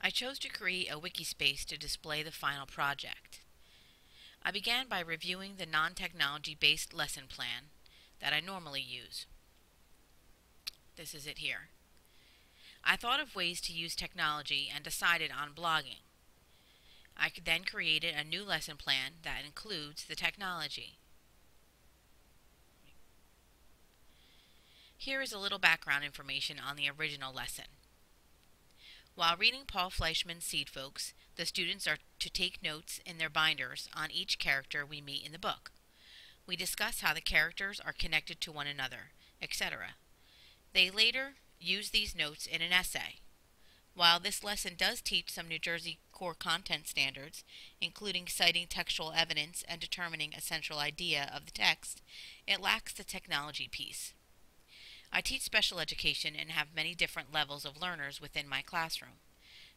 I chose to create a wiki space to display the final project. I began by reviewing the non-technology based lesson plan that I normally use. This is it here. I thought of ways to use technology and decided on blogging. I then created a new lesson plan that includes the technology. Here is a little background information on the original lesson. While reading Paul Fleischman's Seed Folks, the students are to take notes in their binders on each character we meet in the book. We discuss how the characters are connected to one another, etc. They later use these notes in an essay. While this lesson does teach some New Jersey core content standards, including citing textual evidence and determining a central idea of the text, it lacks the technology piece. I teach special education and have many different levels of learners within my classroom.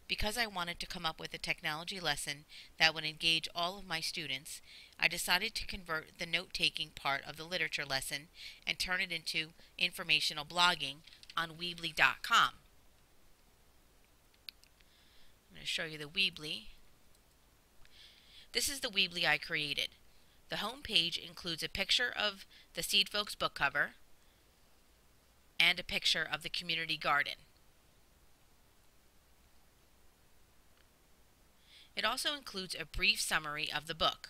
Because I wanted to come up with a technology lesson that would engage all of my students, I decided to convert the note-taking part of the literature lesson and turn it into informational blogging on Weebly.com. I'm going to show you the Weebly. This is the Weebly I created. The home page includes a picture of the Seed Folks book cover and a picture of the community garden. It also includes a brief summary of the book.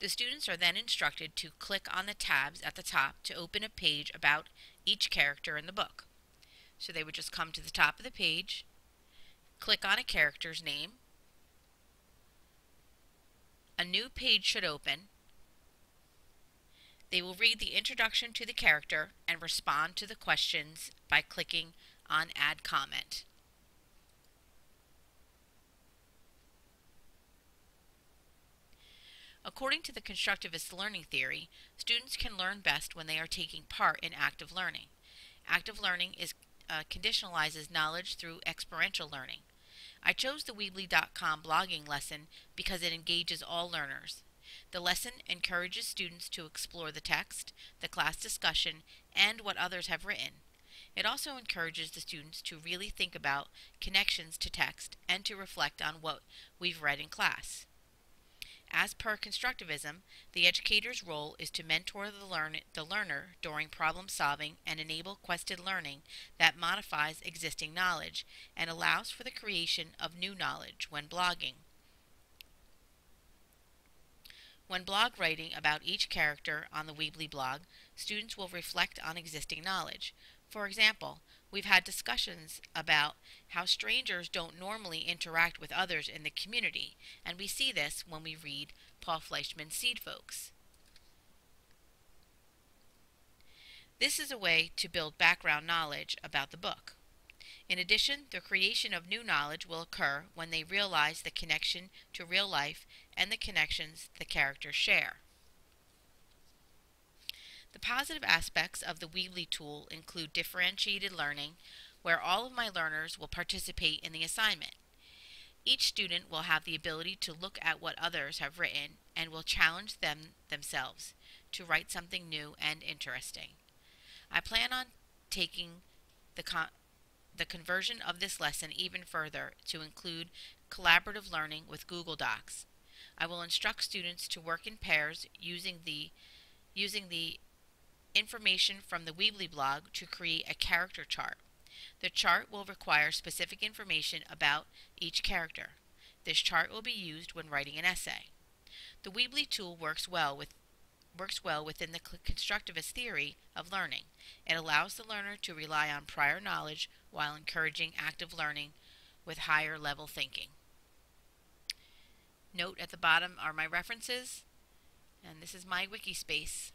The students are then instructed to click on the tabs at the top to open a page about each character in the book. So they would just come to the top of the page, click on a character's name, a new page should open. They will read the introduction to the character and respond to the questions by clicking on Add Comment. According to the constructivist learning theory, students can learn best when they are taking part in active learning. Active learning conditionalizes knowledge through experiential learning. I chose the Weebly.com blogging lesson because it engages all learners. The lesson encourages students to explore the text, the class discussion, and what others have written. It also encourages the students to really think about connections to text and to reflect on what we've read in class. As per constructivism, the educator's role is to mentor the learner during problem solving and enable quested learning that modifies existing knowledge and allows for the creation of new knowledge when blogging. When blog writing about each character on the Weebly blog, students will reflect on existing knowledge. For example, we've had discussions about how strangers don't normally interact with others in the community, and we see this when we read Paul Fleischman's Seed Folks. This is a way to build background knowledge about the book. In addition, the creation of new knowledge will occur when they realize the connection to real life and the connections the characters share. The positive aspects of the Weebly tool include differentiated learning, where all of my learners will participate in the assignment. Each student will have the ability to look at what others have written and will challenge themselves to write something new and interesting. I plan on taking the conversion of this lesson even further to include collaborative learning with Google Docs. I will instruct students to work in pairs using the information from the Weebly blog to create a character chart. The chart will require specific information about each character. This chart will be used when writing an essay. The Weebly tool works well within the constructivist theory of learning. It allows the learner to rely on prior knowledge while encouraging active learning with higher level thinking. Note at the bottom are my references, and this is my wiki space.